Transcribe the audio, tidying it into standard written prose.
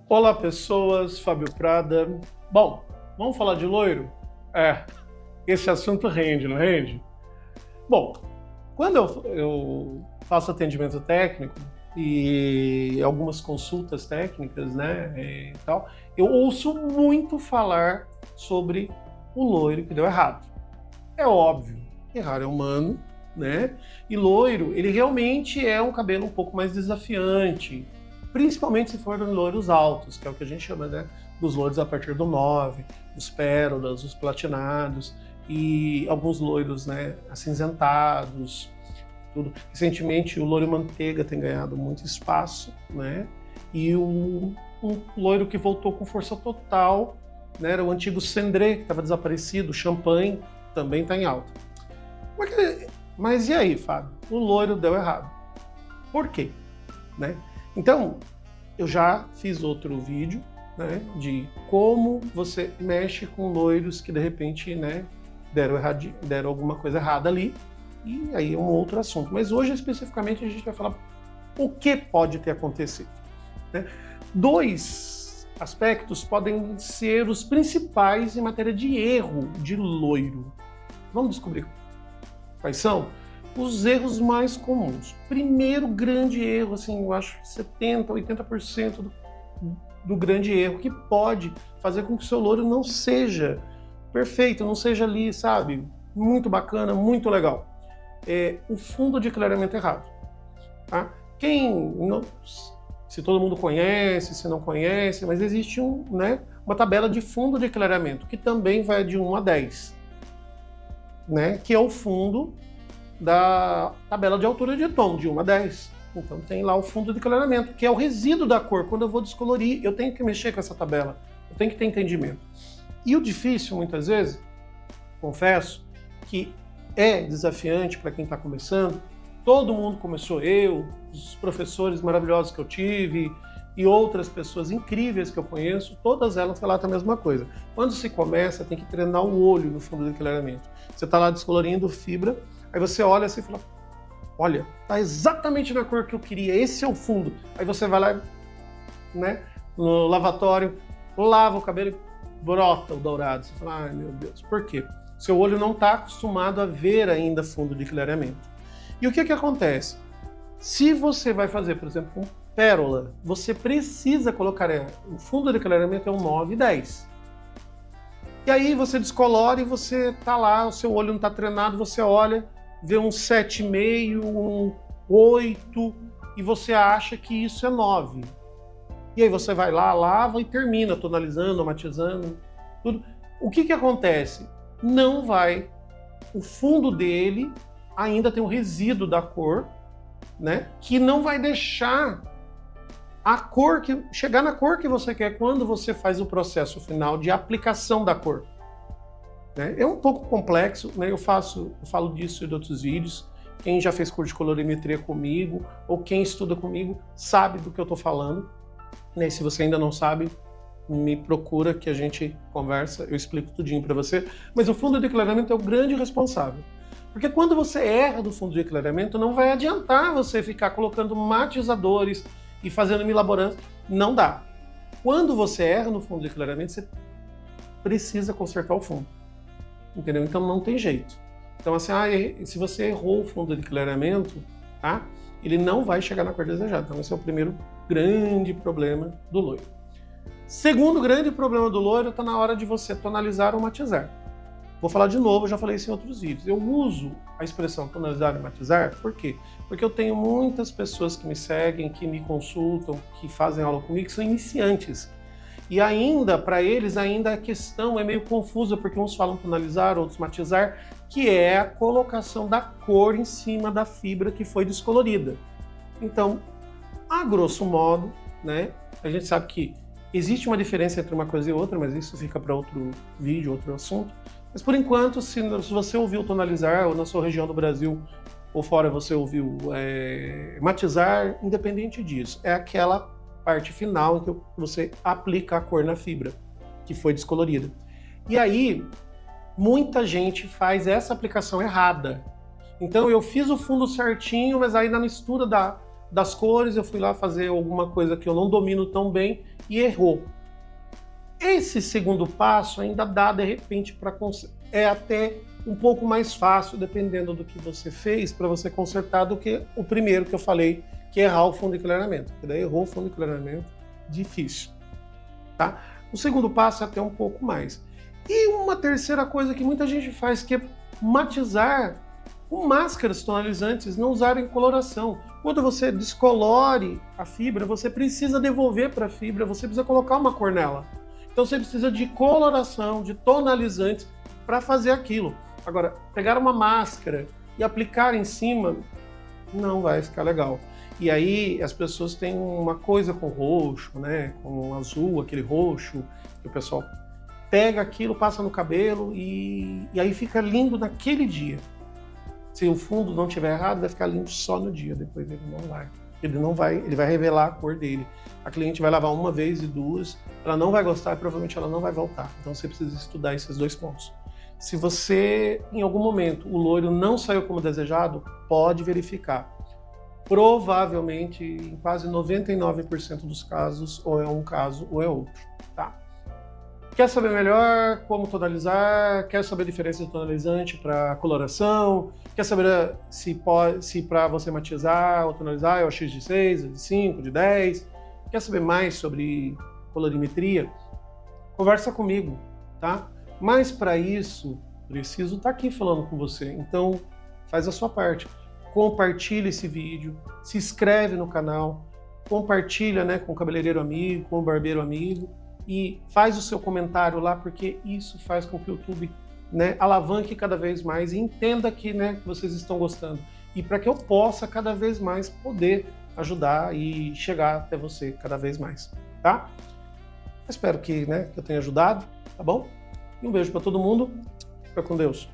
Olá pessoas, Fábio Prada. Bom, vamos falar de loiro? Esse assunto rende, não rende? Bom, quando eu faço atendimento técnico e algumas consultas técnicas, né, e tal, eu ouço muito falar sobre o loiro que deu errado. É óbvio, errar é humano, né? E loiro, ele realmente é um cabelo um pouco mais desafiante, principalmente se for loiros altos, que é o que a gente chama, né, dos loiros a partir do 9, os pérolas, os platinados e alguns loiros, né, acinzentados, tudo. Recentemente o loiro manteiga tem ganhado muito espaço, né? E um loiro que voltou com força total, né, era o antigo cendré, que estava desaparecido, o champanhe, também está em alta. Mas e aí, Fábio? O loiro deu errado. Por quê? Né? Então, eu já fiz outro vídeo, né, de como você mexe com loiros que de repente, né, deram alguma coisa errada ali, e aí é um outro assunto. Mas hoje, especificamente, a gente vai falar o que pode ter acontecido. Né? Dois aspectos podem ser os principais em matéria de erro de loiro. Vamos descobrir quais são? Os erros mais comuns. Primeiro grande erro, assim, eu acho 70%, 80% do grande erro, que pode fazer com que o seu loiro não seja perfeito, não seja ali, sabe, muito bacana, muito legal. É o fundo de clareamento errado. Tá? Se todo mundo conhece, se não conhece, mas existe uma tabela de fundo de clareamento, que também vai de 1 a 10, né, que é o fundo da tabela de altura de tom, de 1 a 10. Então tem lá o fundo de clareamento, que é o resíduo da cor. Quando eu vou descolorir, eu tenho que mexer com essa tabela, eu tenho que ter entendimento. E o difícil, muitas vezes, confesso, que é desafiante para quem está começando. Todo mundo começou, eu, os professores maravilhosos que eu tive e outras pessoas incríveis que eu conheço, todas elas relatam a mesma coisa. Quando se começa, tem que treinar o olho no fundo de clareamento. Você está lá descolorindo fibra, aí você olha assim e fala, olha, tá exatamente na cor que eu queria, esse é o fundo. Aí você vai lá, né, no lavatório, lava o cabelo e brota o dourado. Você fala, ai meu Deus, por quê? Seu olho não está acostumado a ver ainda fundo de clareamento. E o que acontece? Se você vai fazer, por exemplo, com pérola, você precisa colocar, o fundo de clareamento é um 9 e 10. E aí você descolora e você tá lá, o seu olho não está treinado, você olha, vê um 7,5, um 8, e você acha que isso é 9. E aí você vai lá, lava e termina tonalizando, matizando, tudo. O que acontece? Não vai, o fundo dele ainda tem um resíduo da cor, né, que não vai deixar a cor chegar na cor que você quer quando você faz o processo final de aplicação da cor. Né? É um pouco complexo, né? Eu falo disso em outros vídeos. Quem já fez curso de colorimetria comigo ou quem estuda comigo sabe do que eu estou falando. Né? Se você ainda não sabe, me procura que a gente conversa, eu explico tudinho para você. Mas o fundo de clareamento é o grande responsável. Porque quando você erra do fundo de clareamento, não vai adiantar você ficar colocando matizadores e fazendo milaborância. Não dá. Quando você erra no fundo de clareamento, você precisa consertar o fundo. Entendeu? Então não tem jeito. Então assim, se você errou o fundo de clareamento, tá? Ele não vai chegar na cor desejada. Então esse é o primeiro grande problema do loiro. Segundo grande problema do loiro está na hora de você tonalizar ou matizar. Vou falar de novo, eu já falei isso em outros vídeos. Eu uso a expressão tonalizar e matizar, por quê? Porque eu tenho muitas pessoas que me seguem, que me consultam, que fazem aula comigo, que são iniciantes. E ainda, para eles, ainda a questão é meio confusa, porque uns falam tonalizar, outros matizar, que é a colocação da cor em cima da fibra que foi descolorida. Então, a grosso modo, né, a gente sabe que existe uma diferença entre uma coisa e outra, mas isso fica para outro vídeo, outro assunto. Mas por enquanto, se você ouviu tonalizar, ou na sua região do Brasil ou fora você ouviu matizar, independente disso, é aquela parte final em que você aplica a cor na fibra, que foi descolorida. E aí, muita gente faz essa aplicação errada. Então eu fiz o fundo certinho, mas aí na mistura das cores, eu fui lá fazer alguma coisa que eu não domino tão bem e errou. Esse segundo passo ainda dá, de repente, para é até um pouco mais fácil, dependendo do que você fez, para você consertar, do que o primeiro que eu falei, que é errar o fundo de clareamento. Porque daí errou o fundo de clareamento, difícil. Tá? O segundo passo é até um pouco mais. E uma terceira coisa que muita gente faz, que é matizar com máscaras tonalizantes, não usarem coloração. Quando você descolore a fibra, você precisa devolver para a fibra, você precisa colocar uma cor nela. Então você precisa de coloração, de tonalizantes para fazer aquilo. Agora, pegar uma máscara e aplicar em cima, não vai ficar legal. E aí as pessoas têm uma coisa com roxo, né, com azul, aquele roxo, que o pessoal pega aquilo, passa no cabelo e aí fica lindo naquele dia. Se o fundo não estiver errado, vai ficar lindo só no dia, depois ele não vai. Ele vai revelar a cor dele. A cliente vai lavar uma vez e duas, ela não vai gostar e provavelmente ela não vai voltar. Então você precisa estudar esses dois pontos. Se você, em algum momento, o loiro não saiu como desejado, pode verificar. Provavelmente, em quase 99% dos casos, ou é um caso ou é outro, tá? Quer saber melhor como tonalizar? Quer saber a diferença de tonalizante para coloração? Quer saber se para você matizar ou tonalizar é o X de 6, de 5, de 10? Quer saber mais sobre colorimetria? Conversa comigo, tá? Mas para isso, preciso estar aqui falando com você. Então, faz a sua parte. Compartilha esse vídeo, se inscreve no canal, compartilha, né, com o cabeleireiro amigo, com o barbeiro amigo e faz o seu comentário lá, porque isso faz com que o YouTube, né, alavanque cada vez mais e entenda que, né, que vocês estão gostando. E para que eu possa cada vez mais poder ajudar e chegar até você cada vez mais, tá? Espero que, né, que eu tenha ajudado, tá bom? E um beijo para todo mundo. Fica com Deus.